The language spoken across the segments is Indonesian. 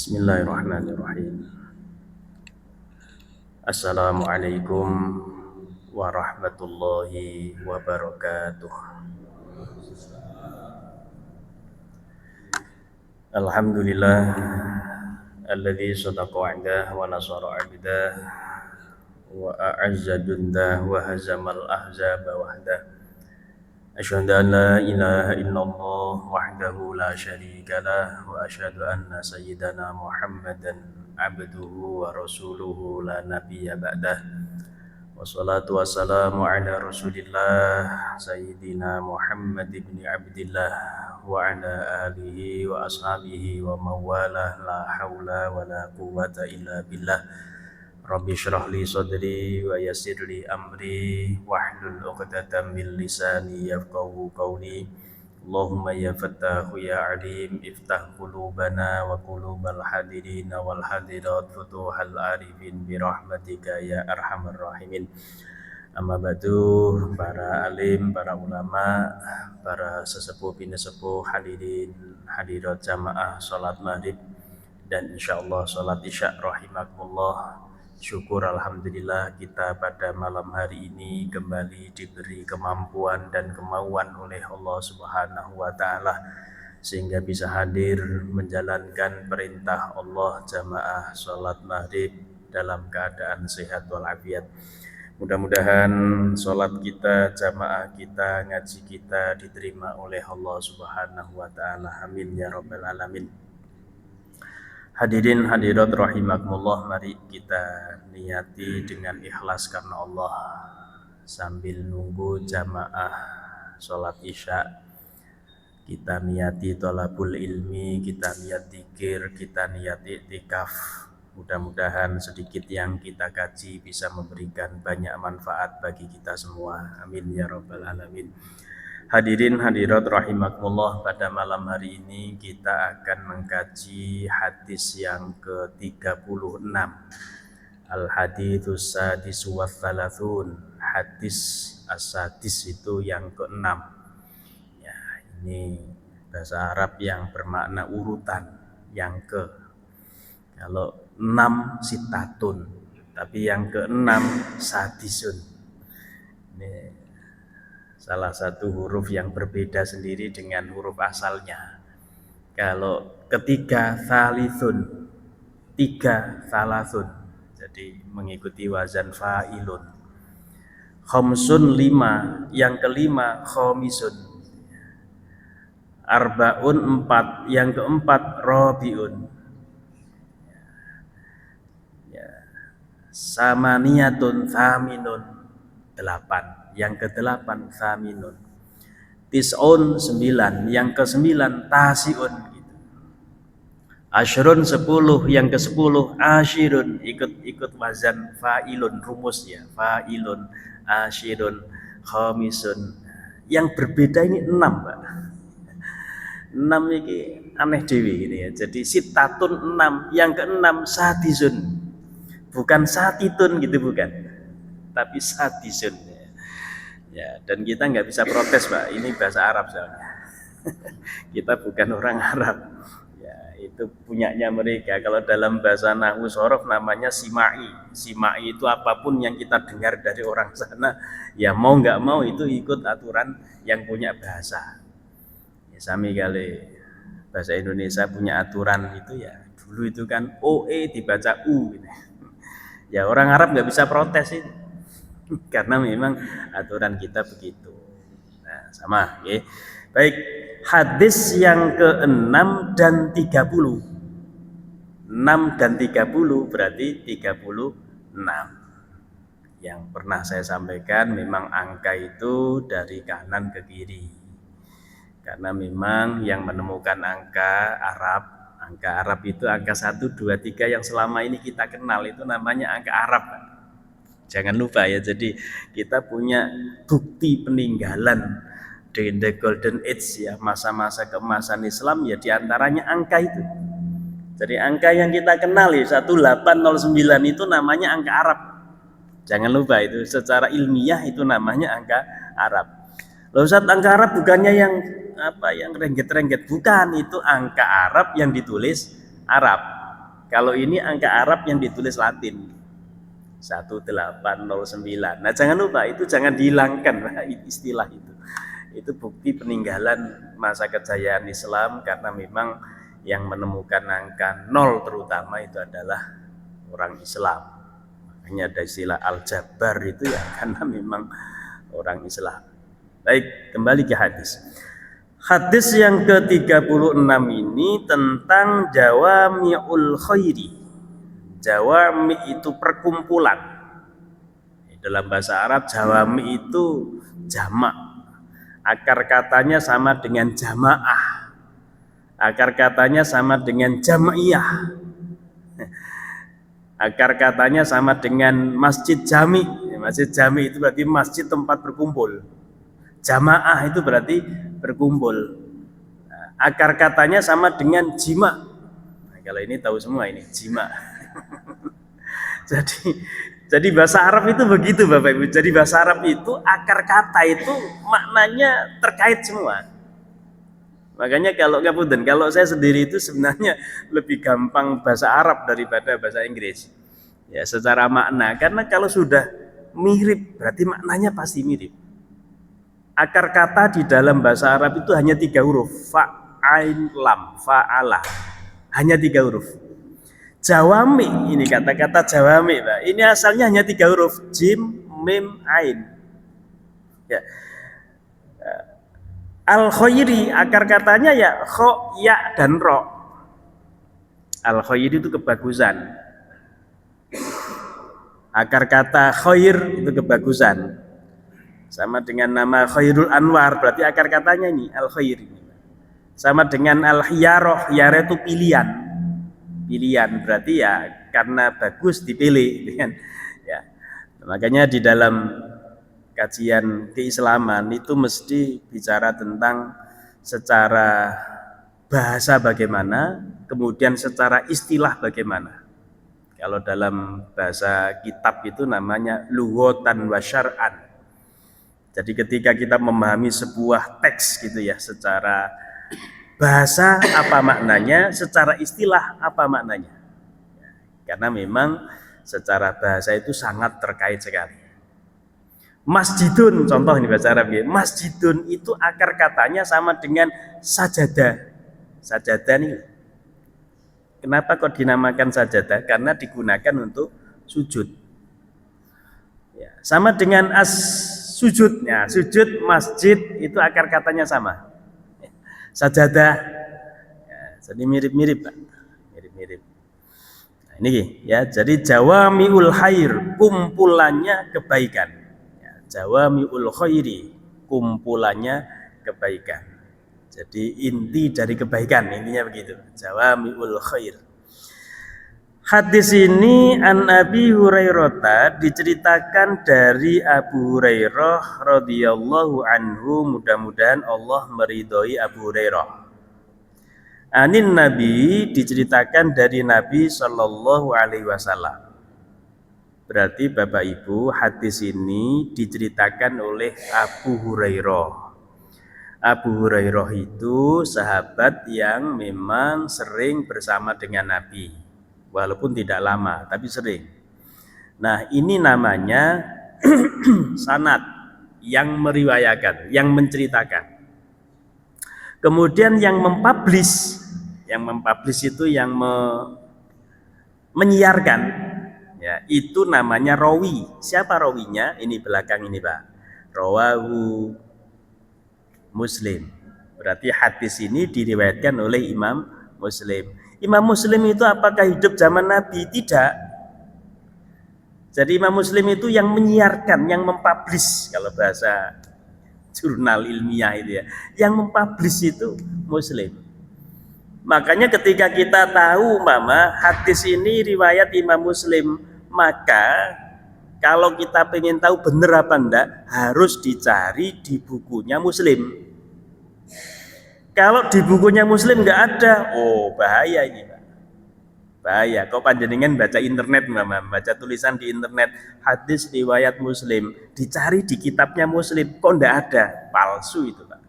Bismillahirrahmanirrahim. Assalamualaikum warahmatullahi wabarakatuh. Alhamdulillah alladzi sadaqa wa'dah wa nasara 'abdah wa a'azza jundah wa hazamal ahzaba wahdah. Asyhadu an la ilaha illallah wahdahu la syarika lah wa asyhadu anna sayyidana Muhammadan abduhu wa rasuluhu la nabiyya ba'dah. Wassalatu wassalamu ala rasulillah sayyidina Muhammad ibn Abdillah wa ala alihi wa ashabihi wa mawalah la hawla wa la quwwata illa billah. Rabbi syrah li sadri wa yassir li amri wahlul 'uqdatam min lisani yafqahu qawli. Allahumma ya fattahu ya alim iftah qulubana wa qulubal hadirin wal hadirat futuhal arifin bi rahmatika ya arhamar rahimin. Amma ba'du, para alim, para ulama, para sesepuh bini sepuh, hadirin hadirat jamaah salat maghrib dan insyaallah salat isya rahimakumullah. Syukur alhamdulillah kita pada malam hari ini kembali diberi kemampuan dan kemauan oleh Allah Subhanahu wa taala sehingga bisa hadir menjalankan perintah Allah jamaah salat maghrib dalam keadaan sehat walafiat. Mudah-mudahan salat kita, jamaah kita, ngaji kita diterima oleh Allah Subhanahu wa taala. Amin ya rabbal alamin. Hadirin hadirat rahimakumullah, mari kita niati dengan ikhlas karena Allah sambil nunggu jamaah sholat isya. Kita niati thalabul ilmi, kita niat dzikir, kita niat iktikaf. Mudah-mudahan sedikit yang kita kaji bisa memberikan banyak manfaat bagi kita semua. Amin ya rabbal alamin. Hadirin hadirat rahimakumullah, pada malam hari ini kita akan mengkaji hadis yang ke-36. Al-haditsus sadis wa thalathun. Hadis as-sadis itu yang ke-6. Ya, ini bahasa Arab yang bermakna urutan, yang ke. Kalau 6 sitatun, tapi yang ke-6 sadisun. Ini salah satu huruf yang berbeda sendiri dengan huruf asalnya. Kalau ketiga thalithun, 3 thalathun, jadi mengikuti wazan fa'ilun. Khamsun 5, yang kelima khamisun. Arbaun 4, yang keempat rabiun. Samaniyatun thaminun, 8. Yang ke-8 thaminun. Tis'un 9, yang ke-9 tasiun gitu. Asyrun 10, yang ke-10 asyirun, ikut wazan fa'ilun, rumus ya, fa'ilun, asyirun, khamisun. Yang berbeda ini 6, Pak. 6 ini aneh dewi ini ya. Jadi sitatun 6, yang ke-6 sadisun. Bukan satitun gitu, bukan. Tapi sadisun. Ya, dan kita nggak bisa protes, Pak. Ini bahasa Arab soalnya. Kita bukan orang Arab. Ya, itu punyanya mereka. Kalau dalam bahasa nahwu shorof namanya simai. Simai itu apapun yang kita dengar dari orang sana, ya mau nggak mau itu ikut aturan yang punya bahasa. Ya, sami kali bahasa Indonesia punya aturan itu ya. Dulu itu kan OE dibaca U. Gitu. Ya orang Arab nggak bisa protes itu. Karena memang aturan kita begitu. Nah, sama, okay. Baik, hadis yang ke-6 dan 30. 6 dan 30 berarti 36. Yang pernah saya sampaikan memang angka itu dari kanan ke kiri. Karena memang yang menemukan angka Arab itu angka 1, 2, 3 yang selama ini kita kenal itu namanya angka Arab. Jangan lupa ya, jadi kita punya bukti peninggalan di the golden age ya, masa-masa keemasan Islam ya, diantaranya angka itu. Jadi angka yang kita kenal ya 1809 itu namanya angka Arab. Jangan lupa itu secara ilmiah itu namanya angka Arab. Loh Ustaz, angka Arab bukannya yang rengget-rengget, bukan, itu angka Arab yang ditulis Arab. Kalau ini angka Arab yang ditulis Latin 1809. Nah jangan lupa, itu jangan dihilangkan istilah itu. Itu bukti peninggalan masa kejayaan Islam, karena memang yang menemukan angka 0 terutama itu adalah orang Islam. Makanya ada istilah Al-Jabbar itu ya karena memang orang Islam. Baik, kembali ke hadis. Hadis yang ke-36 ini tentang jawami'ul khairi. Jawami itu perkumpulan. Dalam bahasa Arab jawami itu jamak. Akar katanya sama dengan jamaah. Akar katanya sama dengan jamaiyah. Akar katanya sama dengan masjid jami. Masjid jami itu berarti masjid tempat berkumpul. Jamaah itu berarti berkumpul. Akar katanya sama dengan jima. Nah, kalau ini tahu semua ini jima. Jadi bahasa Arab itu begitu Bapak Ibu. Jadi bahasa Arab itu akar kata itu maknanya terkait semua. Makanya kalau saya sendiri itu sebenarnya lebih gampang bahasa Arab daripada bahasa Inggris. Ya, secara makna, karena kalau sudah mirip berarti maknanya pasti mirip. Akar kata di dalam bahasa Arab itu hanya 3 huruf, fa, ain, lam, fa'ala. Hanya 3 huruf. Jawami, ini kata-kata jawami, Pak. Ini asalnya hanya 3 huruf, jim, mim, ain. Ya. Al-khairi, akar katanya ya kho, ya, dan ro. Al-khairi itu kebagusan. Akar kata khair itu kebagusan. Sama dengan nama Khairul Anwar, berarti akar katanya ini al-khair. Sama dengan al-khiyarah, khiyarah itu pilihan. Pilihan berarti ya karena bagus dipilih. Ya. Makanya di dalam kajian keislaman itu mesti bicara tentang secara bahasa bagaimana, kemudian secara istilah bagaimana. Kalau dalam bahasa kitab itu namanya lughatan wa syar'an. Jadi ketika kita memahami sebuah teks gitu ya, secara bahasa apa maknanya, secara istilah apa maknanya. Karena memang secara bahasa itu sangat terkait sekali. Masjidun, contoh ini bahasa Arab ya. Masjidun itu akar katanya sama dengan sajadah. Sajadah nih. Kenapa kok dinamakan sajadah? Karena digunakan untuk sujud. Ya, sama dengan sujudnya, sujud masjid itu akar katanya sama. Sajadah, ya, jadi mirip-mirip, Pak. Mirip-mirip. Nah, ini ya, jadi jawami'ul khair, kumpulannya kebaikan. Ya, jawami'ul khairi, kumpulannya kebaikan. Jadi inti dari kebaikan, intinya begitu. Jawami'ul khair. Hadis ini an Abi Hurairah, diceritakan dari Abu Hurairah radhiyallahu anhu, mudah-mudahan Allah meridhoi Abu Hurairah. Anin Nabi, diceritakan dari Nabi sallallahu alaihi wasallam. Berarti Bapak Ibu, hadis ini diceritakan oleh Abu Hurairah. Abu Hurairah itu sahabat yang memang sering bersama dengan Nabi. Walaupun tidak lama, tapi sering. Nah, ini namanya sanad, yang meriwayatkan, yang menceritakan. Kemudian yang mempublish itu yang menyiarkan, ya, itu namanya rawi. Siapa rawinya? Ini belakang ini, Pak. Rawahu Muslim. Berarti hadis ini diriwayatkan oleh Imam Muslim. Imam Muslim itu apakah hidup zaman Nabi? Tidak. Jadi Imam Muslim itu yang menyiarkan, yang mempublish, kalau bahasa jurnal ilmiah itu ya, yang mempublish itu Muslim. Makanya ketika kita tahu hadis ini riwayat Imam Muslim, maka kalau kita pengen tahu benar apa enggak, harus dicari di bukunya Muslim. Kalau di bukunya Muslim nggak ada, oh bahaya ini, Pak. Bahaya. Kau panjenengan baca internet, baca tulisan di internet, hadis riwayat Muslim, dicari di kitabnya Muslim, kok nggak ada, palsu itu, Pak.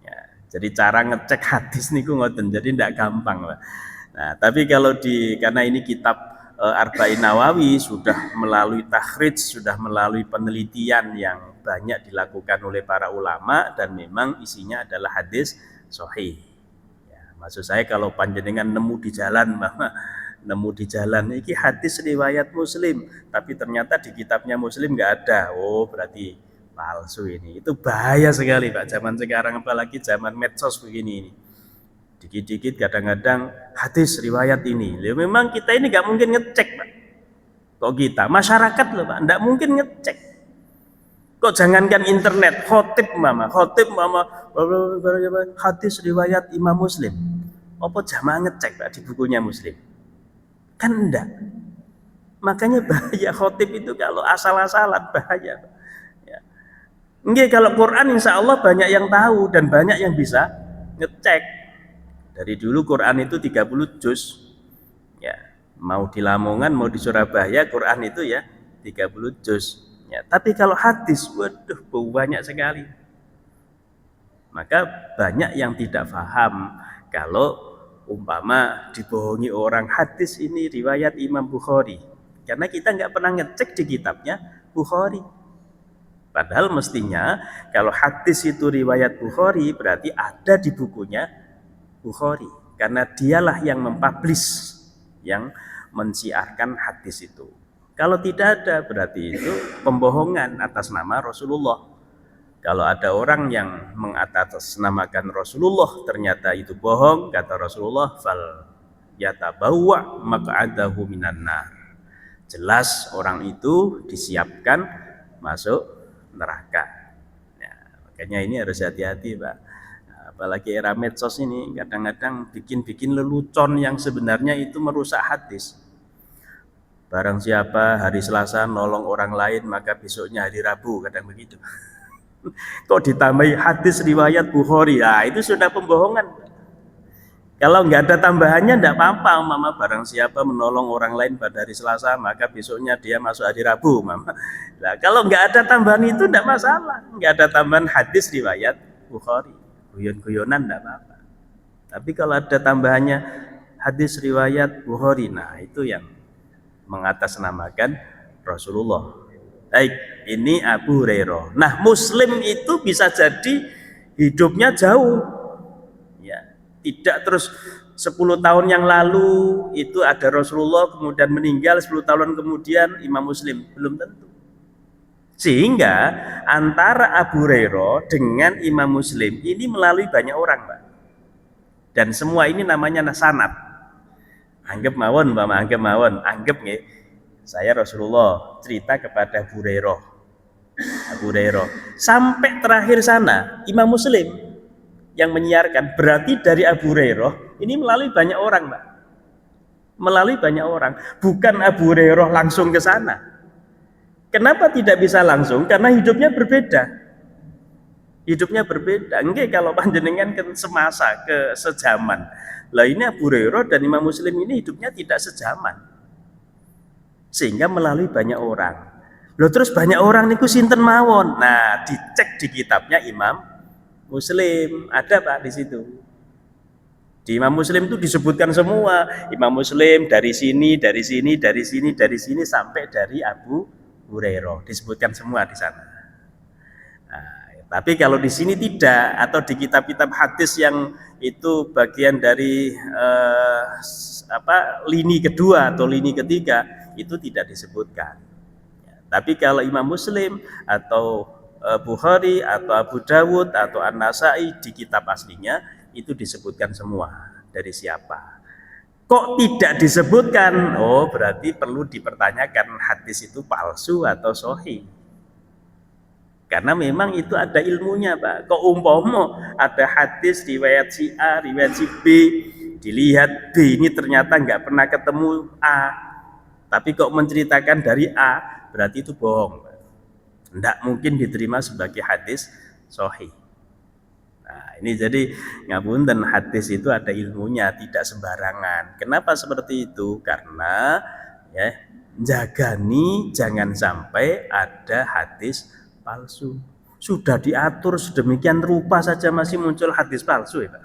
Ya, jadi cara ngecek hadis niku ngoten, jadi nggak gampang, Pak. Nah, tapi kalau karena ini kitab Arba'in Nawawi sudah melalui takhrij, sudah melalui penelitian yang banyak dilakukan oleh para ulama dan memang isinya adalah hadis sahih. Ya, maksud saya kalau panjenengan nemu di jalan, nemu di jalan ini hadis riwayat Muslim, tapi ternyata di kitabnya Muslim nggak ada. Oh, berarti palsu ini. Itu bahaya sekali, Pak, zaman sekarang, apalagi zaman medsos begini ini. Dikit-dikit kadang-kadang hadis riwayat ini. Loh, memang kita ini nggak mungkin ngecek, Pak. Kok kita masyarakat loh, Pak, nggak mungkin ngecek. Kok jangankan internet, khotib mama, hadis riwayat Imam Muslim. Apa jamaah ngecek, Pak, di bukunya Muslim? Kan enggak. Makanya bahaya khotib itu kalau asal-asalan, bahaya, Pak. Ya. Nggih, kalau Quran insya Allah banyak yang tahu dan banyak yang bisa ngecek. Dari dulu Quran itu 30 juz. Ya, mau di Lamongan, mau di Surabaya, Quran itu ya 30 juz. Ya, tapi kalau hadis, waduh, banyak sekali. Maka banyak yang tidak paham kalau umpama dibohongi orang, hadis ini riwayat Imam Bukhari. Karena kita nggak pernah ngecek di kitabnya Bukhari. Padahal mestinya kalau hadis itu riwayat Bukhari berarti ada di bukunya Bukhari, karena dialah yang mempublish, yang mensiarkan hadis itu. Kalau tidak ada berarti itu pembohongan atas nama Rasulullah. Kalau ada orang yang mengatasnamakan Rasulullah ternyata itu bohong, kata Rasulullah, fal yatabawwa maq'adahu minan nar. Jelas orang itu disiapkan masuk neraka. Ya, makanya ini harus hati-hati, Pak. Apalagi era medsos ini kadang-kadang bikin lelucon yang sebenarnya itu merusak hadis. Barang siapa hari Selasa nolong orang lain maka besoknya hari Rabu, kadang begitu. Kok ditambahi hadis riwayat Bukhari, ya itu sudah pembohongan. Kalau nggak ada tambahannya nggak apa-apa, mama, barang siapa menolong orang lain pada hari Selasa maka besoknya dia masuk hari Rabu, mama. Nah, kalau nggak ada tambahan itu nggak masalah, nggak ada tambahan hadis riwayat Bukhari, guyon-guyonan nggak apa-apa. Tapi kalau ada tambahannya hadis riwayat Bukhari, nah itu yang mengatasnamakan Rasulullah. Baik, ini Abu Hurairah. Nah, Muslim itu bisa jadi hidupnya jauh, ya, tidak terus 10 tahun yang lalu itu ada Rasulullah kemudian meninggal 10 tahun kemudian Imam Muslim, belum tentu. Sehingga antara Abu Hurairah dengan Imam Muslim ini melalui banyak orang, Pak. Dan semua ini namanya sanad. Anggap mawon, Pak, anggap nggih. Saya Rasulullah cerita kepada Abu Hurairah. Sampai terakhir sana Imam Muslim yang menyiarkan, berarti dari Abu Hurairah ini melalui banyak orang, Pak. Melalui banyak orang. Bukan Abu Hurairah langsung ke sana. Kenapa tidak bisa langsung? Karena hidupnya berbeda. Hidupnya berbeda. Enggak, kalau panjenengan ke semasa, ke sejaman. Lah ini Abu Hurairah dan Imam Muslim ini hidupnya tidak sejaman. Sehingga melalui banyak orang. Loh, terus banyak orang niku sinten mawon. Nah, dicek di kitabnya Imam Muslim, ada, Pak, di situ. Di Imam Muslim itu disebutkan semua. Imam Muslim dari sini sampai dari Abu Hurairah, disebutkan semua di sana. Nah, tapi kalau di sini tidak, atau di kitab-kitab hadis yang itu bagian dari lini kedua atau lini ketiga, itu tidak disebutkan. Ya, tapi kalau Imam Muslim atau Bukhari atau Abu Dawud atau An-Nasai di kitab aslinya itu disebutkan semua dari siapa. Kok tidak disebutkan? Oh, berarti perlu dipertanyakan hadis itu palsu atau sahih. Karena memang itu ada ilmunya, Pak. Kok umpama ada hadis riwayat si A, riwayat si B, dilihat B ini ternyata nggak pernah ketemu A, tapi kok menceritakan dari A, berarti itu bohong. Tidak mungkin diterima sebagai hadis sahih. Nah, ini jadi ngapunten, hadis itu ada ilmunya, tidak sembarangan. Kenapa seperti itu? Karena ya, jagani jangan sampai ada hadis palsu. Sudah diatur sedemikian rupa saja masih muncul hadis palsu, ya, Pak.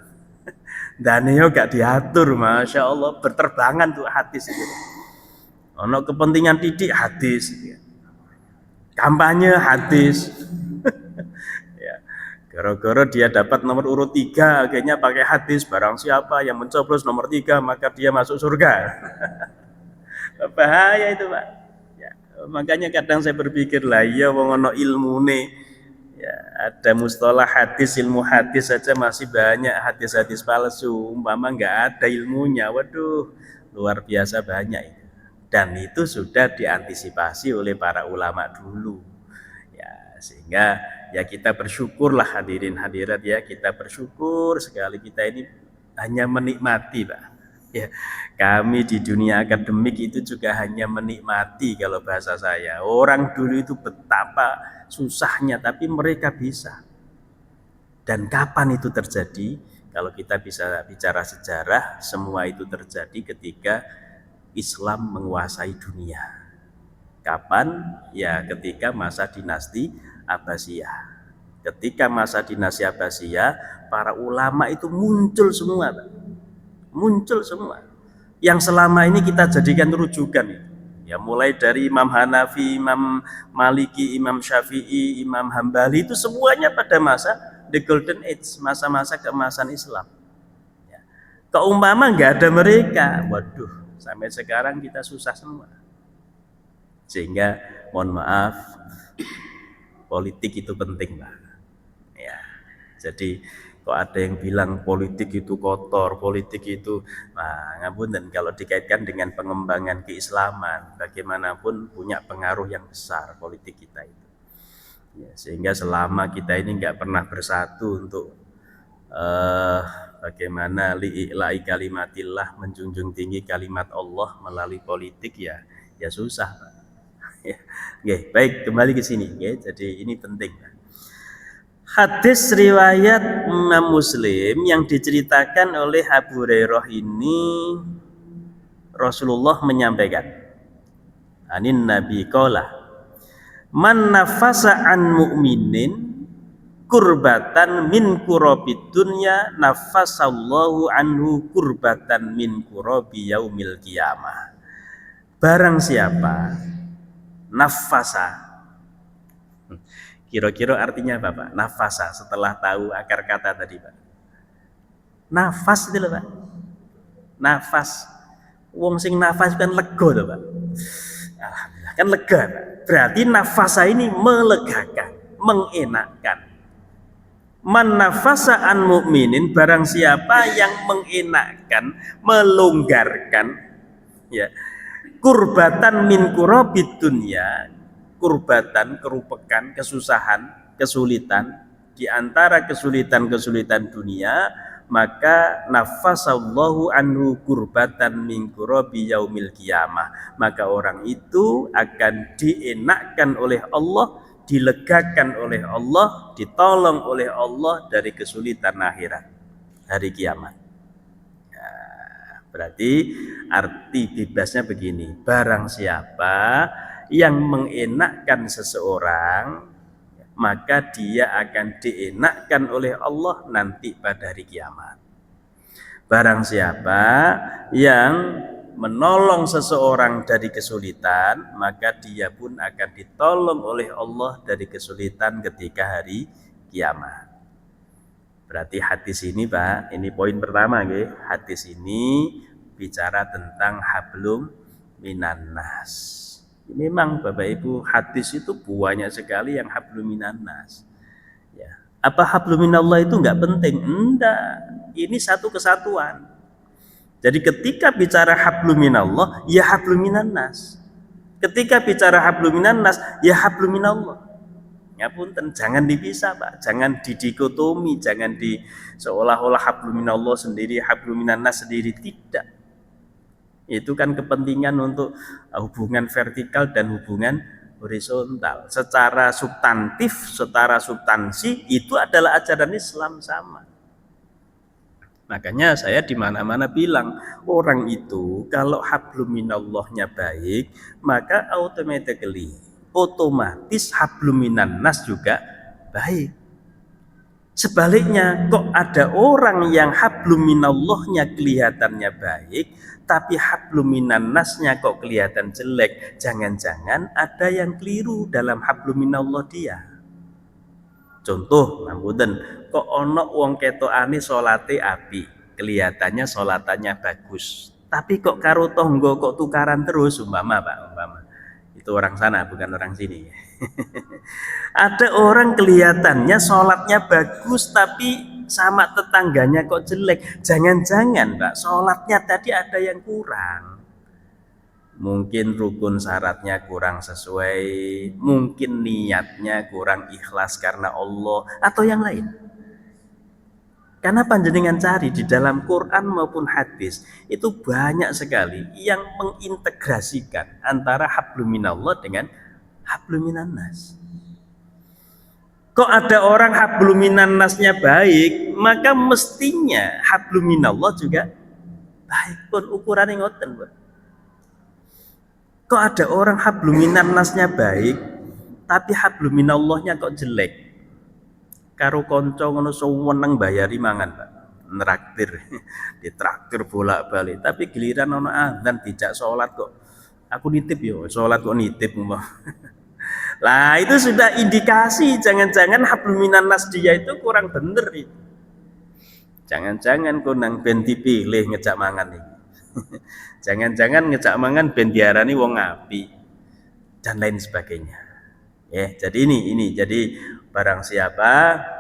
Dane yo gak diatur, Masya Allah, berterbangan tuh hadis itu. Ono kepentingan didik hadis, kampanye hadis. Ya, gara-gara dia dapat nomor urut 3, akhirnya pakai hadis, barang siapa yang mencoblos nomor 3 maka dia masuk surga. Bahaya itu, Pak. Ya, makanya kadang saya berpikir lah, ya wong ono ilmune. Ya, ada mustalah hadis, ilmu hadis saja masih banyak hadis-hadis palsu. Umpama nggak ada ilmunya, waduh, luar biasa banyak itu. Dan itu sudah diantisipasi oleh para ulama dulu. Ya, sehingga ya kita bersyukurlah hadirin hadirat ya, kita bersyukur sekali kita ini hanya menikmati, Pak. Ya, kami di dunia akademik itu juga hanya menikmati kalau bahasa saya. Orang dulu itu betapa susahnya, tapi mereka bisa. Dan kapan itu terjadi? Kalau kita bisa bicara sejarah, semua itu terjadi ketika Islam menguasai dunia. Kapan? Ya ketika masa dinasti Abbasiyah. Ketika masa dinasti Abbasiyah, para ulama itu muncul semua, Pak. Muncul semua yang selama ini kita jadikan rujukan, ya mulai dari Imam Hanafi, Imam Maliki, Imam Syafi'i, Imam Hambali, itu semuanya pada masa the golden age, masa-masa keemasan Islam. Ya. Keumpama nggak ada mereka, waduh, sampai sekarang kita susah semua. Sehingga mohon maaf, politik itu penting, Pak. Ya, jadi kok ada yang bilang politik itu kotor, politik itu, nah ngapunten, kalau dikaitkan dengan pengembangan keislaman, bagaimanapun punya pengaruh yang besar politik kita itu. Ya, sehingga selama kita ini nggak pernah bersatu untuk bagaimana li'i'la'i kalimatillah, menjunjung tinggi kalimat Allah melalui politik, ya susah, Pak. Ya, oke, baik, kembali ke sini, oke. Jadi ini penting. Hadis riwayat Imam Muslim yang diceritakan oleh Abu Hurairah ini, Rasulullah menyampaikan, anin Nabi qala, man nafasa an mu'minin kurbatan min kurabid dunya nafasallahu anhu kurbatan min kurabi yaumil qiyamah. Barang siapa nafasa, kira-kira artinya apa, Pak? Nafasa, setelah tahu akar kata tadi, Pak. Nafas itu loh, Pak. Nafas. Wong sing nafas kan lega tuh, Pak. Alhamdulillah, kan lega, Pak. Berarti nafasa ini melegakan, mengenakkan. Man nafasa an mu'minin, barang siapa yang mengenakkan, melonggarkan, ya, kurbatan min kurabid dunya, kurbatan, kerupekan, kesusahan, kesulitan di antara kesulitan-kesulitan dunia, maka nafasallahu anhu kurbatan min kurabi yaumil qiyamah, maka orang itu akan dienakkan oleh Allah, dilegakan oleh Allah, ditolong oleh Allah dari kesulitan akhirat, hari kiamat. Ya, berarti arti bebasnya begini, barang siapa yang mengenakkan seseorang, maka dia akan dienakkan oleh Allah nanti pada hari kiamat. Barang siapa yang menolong seseorang dari kesulitan, maka dia pun akan ditolong oleh Allah dari kesulitan ketika hari kiamat. Berarti hadis ini, Pak, ini poin pertama, nggih. Hadis ini bicara tentang hablum minan nas. Memang Bapak Ibu, hadis itu banyak sekali yang hablum minan nas. Ya. Apa hablum minallah itu enggak penting? Enggak. Ini satu kesatuan. Jadi ketika bicara hablum minallah, ya hablum minan nas. Ketika bicara hablum minan nas, ya hablum minallah. Ngapunten, jangan dipisah, Pak. Jangan didikotomi, jangan di seolah-olah hablum minallah sendiri, hablum minan nas sendiri, tidak. Itu kan kepentingan untuk hubungan vertikal dan hubungan horizontal. Secara substantif, secara substansi itu adalah ajaran Islam sama. Makanya saya di mana-mana bilang, orang itu kalau hablum minallahnya baik, maka otomatis hablum minan nas juga baik. Sebaliknya, kok ada orang yang hablum minallahnya kelihatannya baik, tapi hablum minannasnya kok kelihatan jelek. Jangan-jangan ada yang keliru dalam hablum minallah dia. Contoh, ngapunten, kok ono wong ketokane salate apik, kelihatannya salatannya bagus. Tapi kok karo tonggo kok tukaran terus, umpama Pak, umpama. Itu orang sana bukan orang sini. Ada orang kelihatannya sholatnya bagus tapi sama tetangganya kok jelek. Jangan-jangan Pak, sholatnya tadi ada yang kurang. Mungkin rukun syaratnya kurang sesuai, mungkin niatnya kurang ikhlas karena Allah atau yang lain. Karena panjenengan cari di dalam Quran maupun hadis itu banyak sekali yang mengintegrasikan antara hablum minallah dengan hablum minannas. Kok ada orang hablum minannasnya baik, maka mestinya hablum minallah juga baik pun ukurannya ngoten, Pak. Kok ada orang hablum minannasnya baik, tapi hablum minallahnya kok jelek. Karo kanca ngono seneng bayari mangan, Pak. Neraktir, ditraktir bolak-balik, tapi giliran ono azan dijak salat kok. Aku nitip yo, salat kok nitip umpama. Lah itu sudah indikasi jangan-jangan hablum minannas dia itu kurang bener itu. Jangan-jangan konang ben dipilih ngejak mangan iki. Jangan-jangan ngejak mangan ben diarani wong api dan lain sebagainya. Jadi ini jadi barang siapa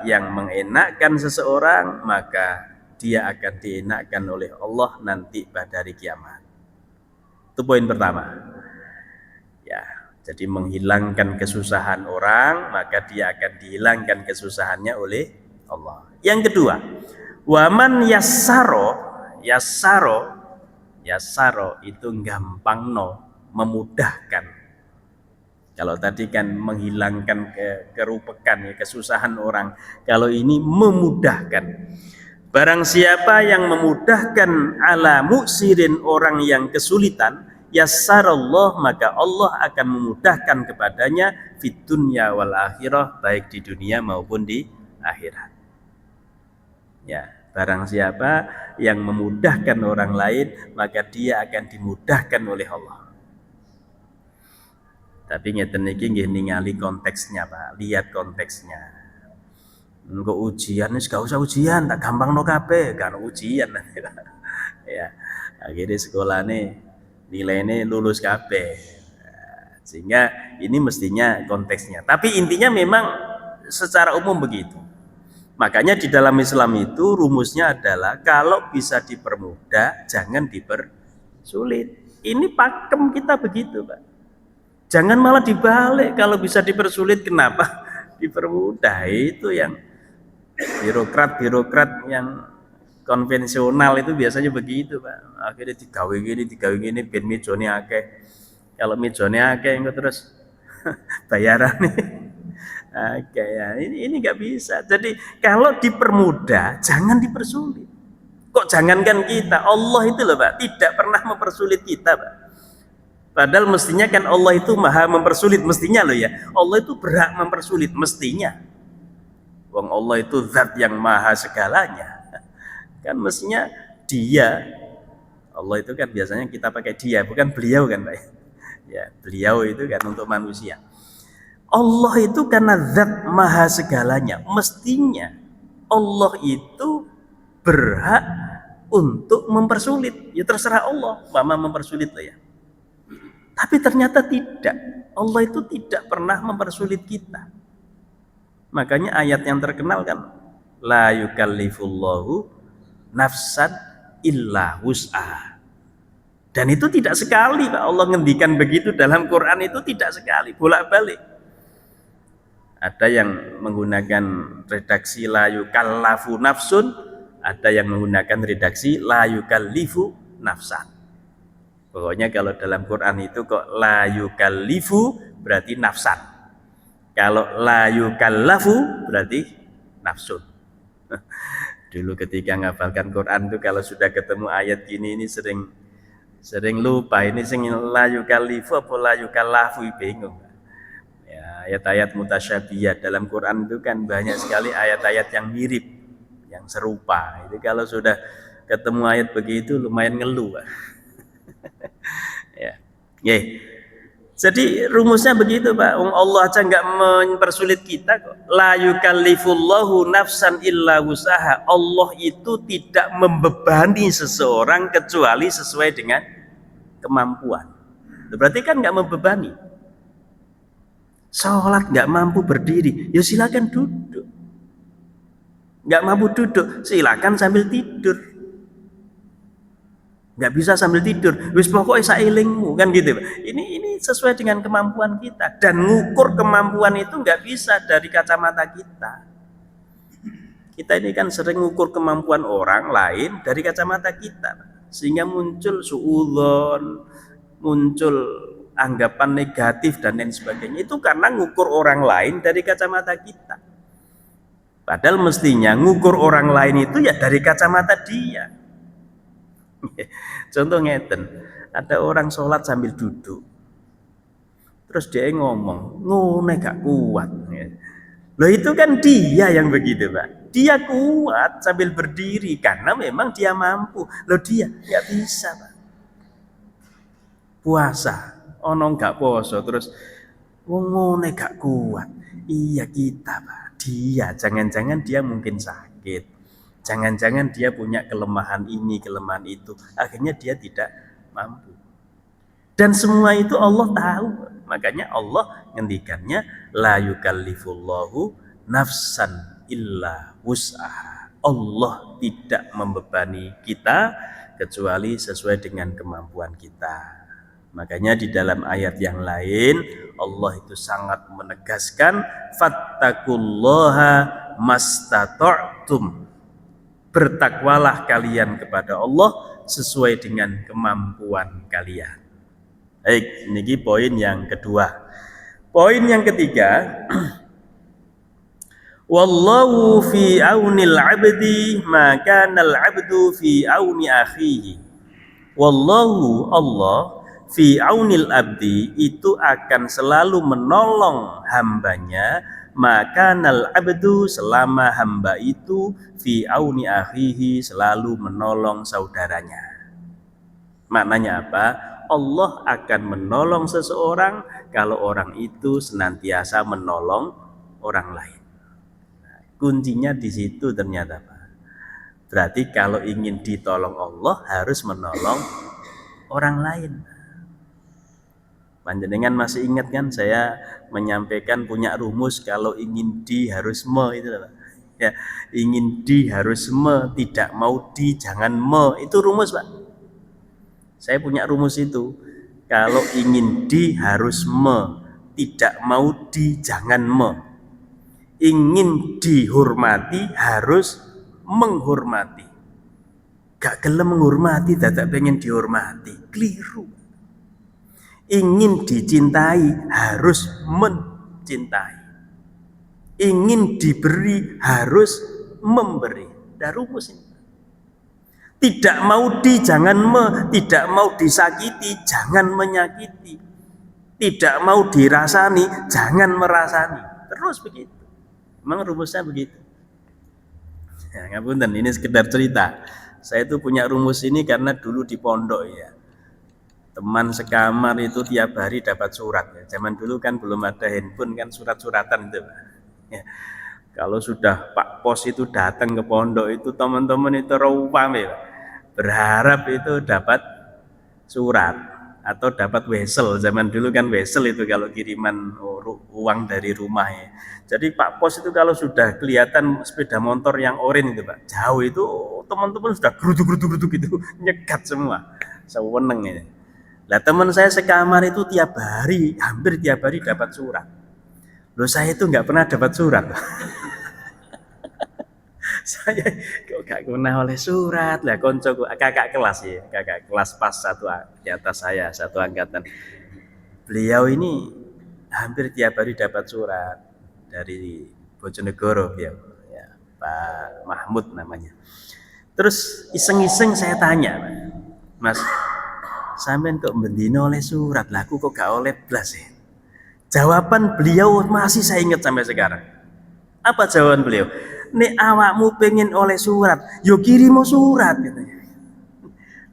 yang mengenakkan seseorang maka dia akan dienakkan oleh Allah nanti pada hari kiamat. Itu poin pertama. Ya, jadi menghilangkan kesusahan orang maka dia akan dihilangkan kesusahannya oleh Allah. Yang kedua, waman yassaro itu gampangno, memudahkan. Kalau tadi kan menghilangkan kerupekan, kesusahan orang. Kalau ini memudahkan. Barang siapa yang memudahkan ala muksirin, orang yang kesulitan, yassarallah, maka Allah akan memudahkan kepadanya fid dunya wal akhirah, baik di dunia maupun di akhirat. Ya, barang siapa yang memudahkan orang lain, maka dia akan dimudahkan oleh Allah. Tapi ngeten iki nggih ningali konteksnya, Pak. Lihat konteksnya. Engko ujian wis gak usah ujian, tak gampangno kabeh, kan ujian nanti. Ya, akhirnya sekolahnya nilainya lulus kabeh. Sehingga ini mestinya konteksnya. Tapi intinya memang secara umum begitu. Makanya di dalam Islam itu rumusnya adalah kalau bisa dipermudah, jangan dipersulit. Ini pakem kita begitu, Pak. Jangan malah dibalik, kalau bisa dipersulit kenapa dipermudah. Itu yang birokrat yang konvensional itu biasanya begitu, Pak. Akhirnya digawe gini ben mejone akeh. Kalau mejone akeh engko terus bayaran oke ya, ini nggak bisa. Jadi kalau dipermudah jangan dipersulit. Kok jangankan kita, Allah itu loh Pak, tidak pernah mempersulit kita, Pak. Padahal mestinya kan Allah itu maha mempersulit, mestinya loh ya. Allah itu berhak mempersulit, mestinya. Wong Allah itu zat yang maha segalanya. Kan mestinya dia. Allah itu kan biasanya kita pakai dia, bukan beliau kan Pak. Ya, beliau itu kan untuk manusia. Allah itu karena zat maha segalanya, mestinya Allah itu berhak untuk mempersulit. Ya terserah Allah, mama mempersulit loh ya. Tapi ternyata tidak. Allah itu tidak pernah mempersulit kita. Makanya ayat yang terkenal kan, la yukallifullahu nafsan illa wus'aha. Dan itu tidak sekali Pak Allah ngendikan begitu dalam Quran, itu tidak sekali, bolak-balik. Ada yang menggunakan redaksi la yukallafu nafsun, ada yang menggunakan redaksi la yukallifu nafsan. Pokoknya kalau dalam Quran itu kok la yukallifu berarti nafsan. Kalau la yukallafu berarti nafsun. Dulu ketika ngapalkan Quran tuh kalau sudah ketemu ayat gini ini sering lupa ini sing la yukallifu apa la yukallafu, bingung. Ya, ayat-ayat mutasyabihah dalam Quran itu kan banyak sekali ayat-ayat yang mirip, yang serupa. Itu kalau sudah ketemu ayat begitu lumayan ngeluh. Ya. Nggih. Jadi rumusnya begitu Pak. Allah aja nggak mempersulit kita kok. La yukallifullahu nafsan illa wusaha. Allah itu tidak membebani seseorang kecuali sesuai dengan kemampuan. Berarti kan nggak membebani. Sholat nggak mampu berdiri, ya silakan duduk. Nggak mampu duduk, silakan sambil tidur. Nggak bisa sambil tidur, wis pokoknya sailingmu kan gitu. Ini sesuai dengan kemampuan kita, dan ngukur kemampuan itu nggak bisa dari kacamata kita. Kita ini kan sering ngukur kemampuan orang lain dari kacamata kita, sehingga muncul suudzon, muncul anggapan negatif dan lain sebagainya. Itu karena ngukur orang lain dari kacamata kita. Padahal mestinya ngukur orang lain itu ya dari kacamata dia. Contoh ngeten, ada orang sholat sambil duduk, terus dia ngomong, ngone gak kuat. Loh itu kan dia yang begitu Pak. Dia kuat sambil berdiri karena memang dia mampu. Loh dia nggak bisa Pak. Puasa, ono gak poso, terus ngone gak kuat. Iya kita Pak. Dia, jangan-jangan dia mungkin sakit. Jangan-jangan dia punya kelemahan ini, kelemahan itu. Akhirnya dia tidak mampu. Dan semua itu Allah tahu. Makanya Allah ngendikannya la yukallifullahu nafsan illa wus'aha. Allah tidak membebani kita kecuali sesuai dengan kemampuan kita. Makanya di dalam ayat yang lain Allah itu sangat menegaskan fattaqullaha mastata'tum. Bertakwalah kalian kepada Allah sesuai dengan kemampuan kalian. Baik, ini poin yang kedua. Poin yang ketiga, wallahu fi aunil abdi ma kana al abdu fi auni akhihi. Wallahu Allah fi aunil abdi itu akan selalu menolong hambanya, maka nal abdu selama hamba itu fi auni akhihi selalu menolong saudaranya. Maknanya apa? Allah akan menolong seseorang kalau orang itu senantiasa menolong orang lain. Nah, kuncinya di situ ternyata Pak. Berarti kalau ingin ditolong Allah harus menolong orang lain. Panjenengan masih ingat kan saya menyampaikan punya rumus kalau ingin di harus me itu Pak. Ya, ingin di harus me, tidak mau di jangan me. Itu rumus Pak. Saya punya rumus itu. Kalau ingin di harus me, tidak mau di jangan me. Ingin dihormati harus menghormati. Gak gelem menghormati, dadak pengen dihormati. Keliru. Ingin dicintai harus mencintai. Ingin diberi harus memberi. Dah rumus ini. Tidak mau di jangan me, tidak mau disakiti jangan menyakiti. Tidak mau dirasani jangan merasani. Terus begitu. Memang rumusnya begitu. Ya, ngapunten, ini sekedar cerita. Saya itu punya rumus ini karena dulu di pondok ya. Teman sekamar itu tiap hari dapat surat ya. Zaman dulu kan belum ada handphone kan, surat-suratan itu ya. Kalau sudah Pak Pos itu datang ke pondok itu teman-teman itu rupame ya. Berharap itu dapat surat atau dapat wesel. Zaman dulu kan wesel itu kalau kiriman uang dari rumah ya. Jadi Pak Pos itu kalau sudah kelihatan sepeda motor yang oranye itu Pak, jauh itu teman-teman sudah geruduk-geruduk gitu, nyegat semua. Seweneng ini. Lah teman saya sekamar itu tiap hari, hampir tiap hari dapat surat. Loh saya itu nggak pernah dapat surat. Saya kok gak pernah oleh surat. Lah koncoku kakak kelas ya, kakak kelas pas satu di atas saya, satu angkatan. Beliau ini hampir tiap hari dapat surat dari Bojonegoro ya, Pak Mahmud namanya. Terus iseng-iseng saya tanya, Mas, sampean kok bendino oleh surat, lah aku kok gak oleh blas ya. Jawaban beliau masih saya ingat sampai sekarang. Apa jawaban beliau? Nek awakmu pengen oleh surat, yo kirim surat katanya.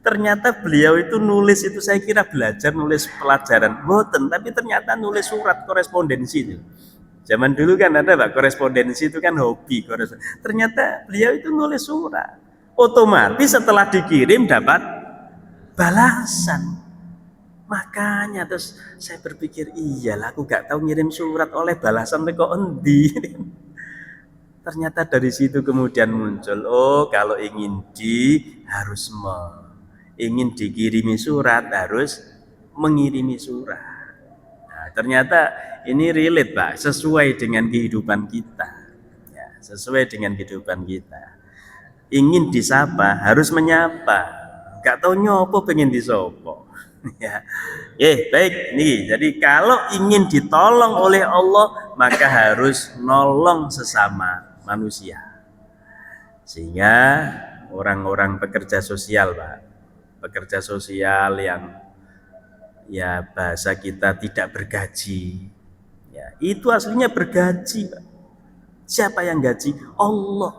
Ternyata beliau itu nulis itu saya kira belajar nulis pelajaran, boten, tapi ternyata nulis surat korespondensi itu. Zaman dulu kan ada Pak, korespondensi itu kan hobi. Ternyata beliau itu nulis surat. Otomatis setelah dikirim dapat balasan. Makanya terus saya berpikir, iyalah aku gak tahu ngirim surat oleh balasan kok endi. Ternyata dari situ kemudian muncul, oh kalau ingin harus ingin dikirimi surat harus mengirimi surat. Nah, ternyata ini relate Pak, sesuai dengan kehidupan kita. Ya, sesuai dengan kehidupan kita. Ingin disapa harus menyapa. Gak tahu nyopo pengen disopo. Ya, baik nih. Jadi kalau ingin ditolong oleh Allah maka harus nolong sesama manusia. Sehingga orang-orang pekerja sosial Pak, pekerja sosial yang ya bahasa kita tidak bergaji, ya itu aslinya bergaji Pak. Siapa yang gaji? Allah.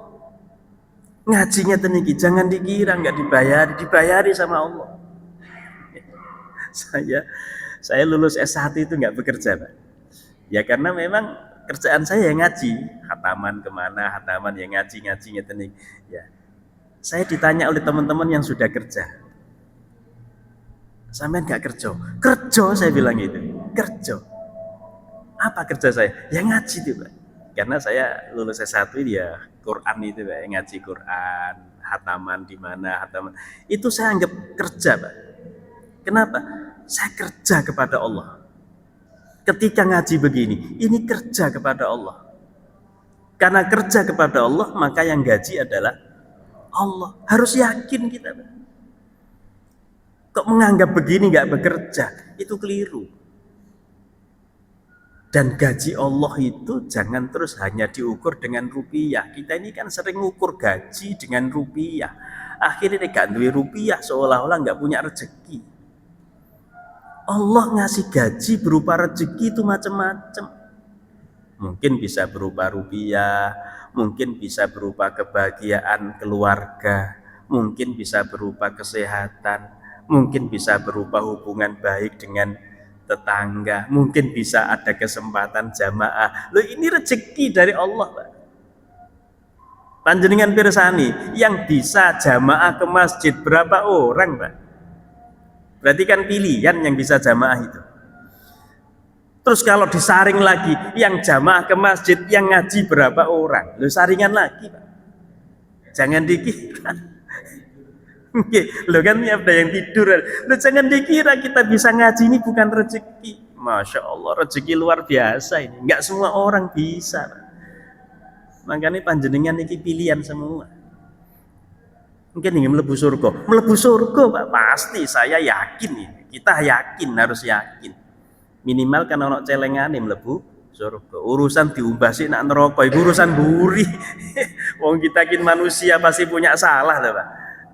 Ngajinya teniki, jangan dikira nggak dibayari sama Allah. Saya lulus S1 itu nggak bekerja Pak. Ya karena memang kerjaan saya yang ngaji, hataman kemana, hataman yang ngaji tenik. Ya, saya ditanya oleh teman-teman yang sudah kerja, sampean nggak kerja? Kerja saya bilang gitu, kerja. Apa kerja saya? Ya ngaji itu Pak. Karena saya lulus S1 ya Quran itu Pak, ngaji Quran, hataman di mana, hataman. Itu saya anggap kerja Pak. Kenapa? Saya kerja kepada Allah. Ketika ngaji begini, ini kerja kepada Allah. Karena kerja kepada Allah, maka yang gaji adalah Allah. Harus yakin kita. Kok menganggap begini nggak bekerja? Itu keliru. Dan gaji Allah itu jangan terus hanya diukur dengan rupiah. Kita ini kan sering ukur gaji dengan rupiah. Akhirnya gak duwe rupiah, seolah-olah nggak punya rezeki. Allah ngasih gaji berupa rezeki itu macam-macam. Mungkin bisa berupa rupiah, mungkin bisa berupa kebahagiaan keluarga, mungkin bisa berupa kesehatan, mungkin bisa berupa hubungan baik dengan tetangga, mungkin bisa ada kesempatan jamaah. Loh ini rezeki dari Allah Pak. Panjenengan pirsani, yang bisa jamaah ke masjid berapa orang Pak? Berarti kan pilihan yang bisa jamaah itu. Terus kalau disaring lagi, yang jamaah ke masjid, yang ngaji berapa orang? Lu saringan lagi Pak. Jangan dikira. Lo kan ada yang tidur. Lo jangan dikira kita bisa ngaji ini bukan rezeki. Masya Allah, rezeki luar biasa ini. Enggak semua orang bisa Pak. Makanya panjenengan ini pilihan semua. Mungkin ingin melebu surga. Melebu surga Pak, pasti saya yakin ini. Kita yakin, harus yakin. Minimal kan ono celengane melebu surga. Urusan diumbasi nak neraka iku urusan buri. Wong kita kin manusia pasti punya salah loh Pak.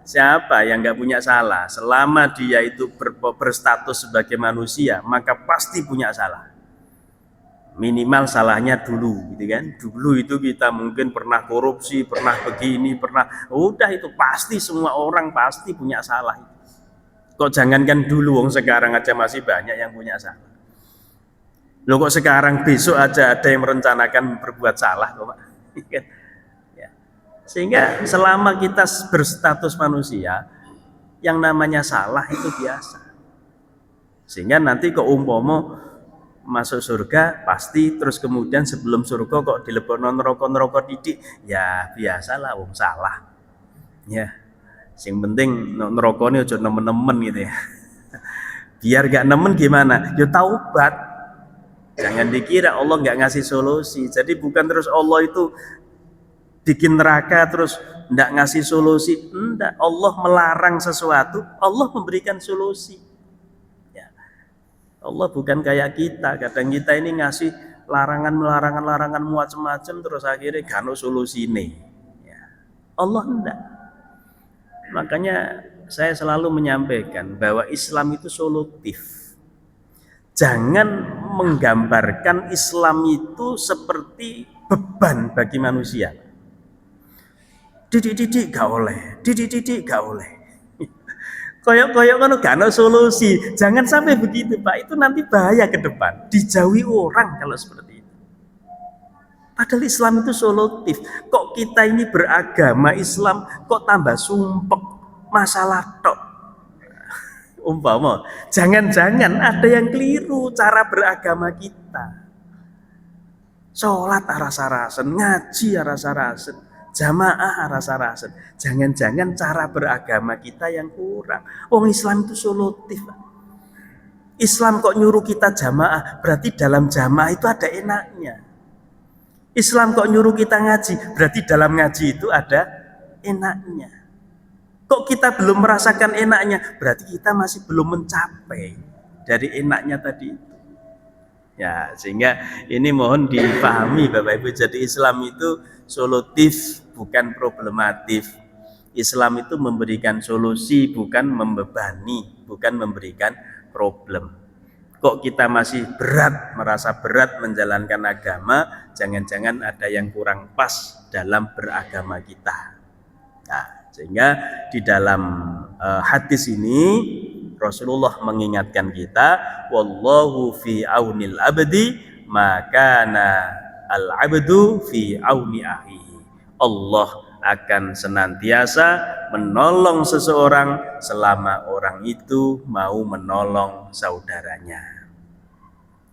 Siapa yang enggak punya salah? Selama dia itu berstatus sebagai manusia, maka pasti punya salah. Minimal salahnya dulu gitu kan. Dulu itu kita mungkin pernah korupsi, pernah begini, pernah udah itu pasti semua orang pasti punya salah itu. Kok jangankan dulu, wong sekarang aja masih banyak yang punya salah. Loh kok sekarang besok aja ada yang merencanakan berbuat salah kok Pak. Ya. Sehingga selama kita berstatus manusia, yang namanya salah itu biasa. Sehingga nanti kok umpama masuk surga pasti, terus kemudian sebelum surga kok dilebokno neraka-neraka didik, ya biasalah wong salah. Ya. Sing penting nerakane aja nemen-nemen gitu ya. Biar gak nemen gimana? Ya taubat. Jangan dikira Allah gak ngasih solusi. Jadi bukan terus Allah itu bikin neraka terus ndak ngasih solusi. Enggak, Allah melarang sesuatu, Allah memberikan solusi. Allah bukan kayak kita. Kadang kita ini ngasih larangan macam-macam terus akhirnya gak ada solusi nih. Ya. Allah enggak. Makanya saya selalu menyampaikan bahwa Islam itu solutif. Jangan menggambarkan Islam itu seperti beban bagi manusia. Didik gak oleh, didik gak oleh. Koyok-koyok kan gak ada solusi. Jangan sampai begitu, Pak. Itu nanti bahaya ke depan. Dijauhi orang kalau seperti itu. Padahal Islam itu solutif. Kok kita ini beragama Islam kok tambah sumpek masalah tok. Umpama, jangan-jangan ada yang keliru cara beragama kita. Sholat rasa-rasen, ngaji rasa-rasen, jamaah rasa-rasen. Jangan-jangan cara beragama kita yang kurang. Islam itu solutif. Islam kok nyuruh kita jamaah, berarti dalam jamaah itu ada enaknya. Islam kok nyuruh kita ngaji, berarti dalam ngaji itu ada enaknya. Kok kita belum merasakan enaknya, berarti kita masih belum mencapai dari enaknya tadi. Ya, sehingga ini mohon dipahami Bapak Ibu. Jadi Islam itu solutif, bukan problematif. Islam itu memberikan solusi, bukan membebani, bukan memberikan problem. Kok kita masih merasa berat menjalankan agama, jangan-jangan ada yang kurang pas dalam beragama kita. Nah, sehingga di dalam hadis ini Rasulullah mengingatkan kita, wallahu fi aunil abdi makana al abdu fi auni akhihi. Allah akan senantiasa menolong seseorang selama orang itu mau menolong saudaranya.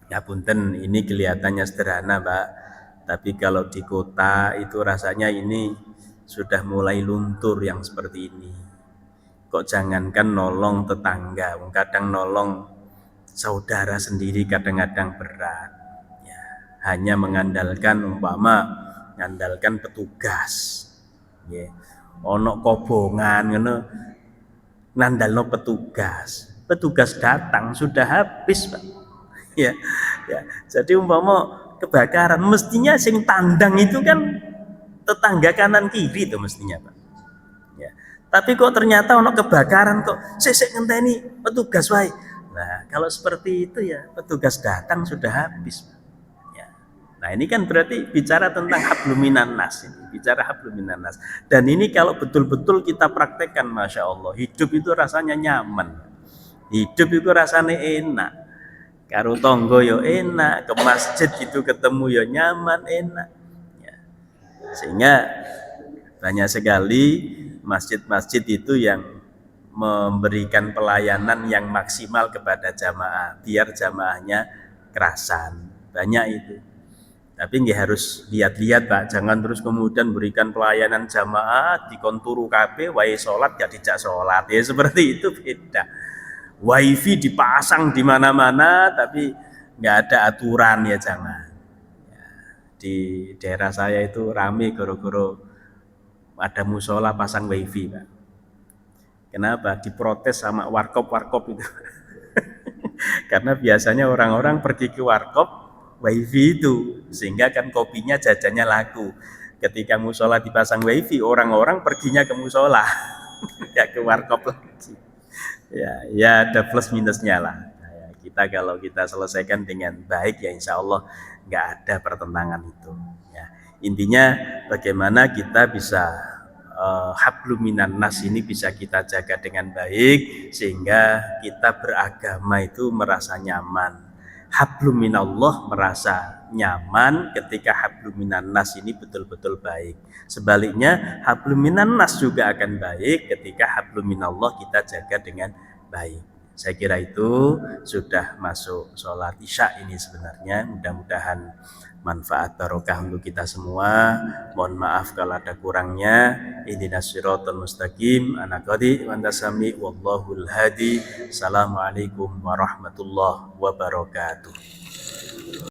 Ya punten, ini kelihatannya sederhana, Pak. Tapi kalau di kota itu rasanya ini sudah mulai luntur yang seperti ini. Kok jangankan nolong tetangga, kadang nolong saudara sendiri kadang-kadang berat. Ya, hanya mengandalkan petugas. Ya, ono kobongan ngono ngandalno petugas. Petugas datang sudah habis, Pak. Ya. Jadi kebakaran mestinya sing tandang itu kan tetangga kanan kiri itu mestinya, Pak. Ya. Tapi kok ternyata ono kebakaran kok sesek ngenteni petugas wae. Nah, kalau seperti itu ya petugas datang sudah habis. Ya. Nah, ini kan berarti bicara tentang hablum minan nas ini, bicara hablum minan nas. Dan ini kalau betul-betul kita praktekkan, Masya Allah, hidup itu rasanya nyaman. Hidup itu rasanya enak. Karo tonggo yo enak, ke masjid itu ketemu yo nyaman, enak. Ya. Sehingga banyak sekali masjid-masjid itu yang memberikan pelayanan yang maksimal kepada jamaah, biar jamaahnya kerasan. Banyak itu. Tapi nggak harus lihat-lihat, Pak. Jangan terus kemudian berikan pelayanan jamaah dikon turu kabeh wae salat gak dijak salat. Ya seperti itu beda. Wifi dipasang di mana-mana tapi nggak ada aturan, ya jangan. Ya, di daerah saya itu rame goro-goro ada musola pasang wifi, Pak. Kenapa? Diprotes sama warkop itu. Karena biasanya orang-orang pergi ke warkop wifi itu, sehingga kan kopinya jajannya laku. Ketika musola dipasang wifi, orang-orang perginya ke musola, ya ke warkop lagi. Ya ada plus minusnya lah. Nah, kalau kita selesaikan dengan baik ya insya Allah nggak ada pertentangan itu. Ya, intinya bagaimana kita bisa hablum minan nas ini bisa kita jaga dengan baik sehingga kita beragama itu merasa nyaman. Hablum minallah merasa nyaman ketika hablum minan nas ini betul-betul baik. Sebaliknya hablum minan nas juga akan baik ketika hablum minallah kita jaga dengan baik. Saya kira itu sudah masuk sholat isya ini sebenarnya. Mudah-mudahan manfaat barokah untuk kita semua. Mohon maaf kalau ada kurangnya. Ihdinas siratal mustaqim. Ana qadi wa anta sami wallahul hadi. Assalamualaikum warahmatullahi wabarakatuh.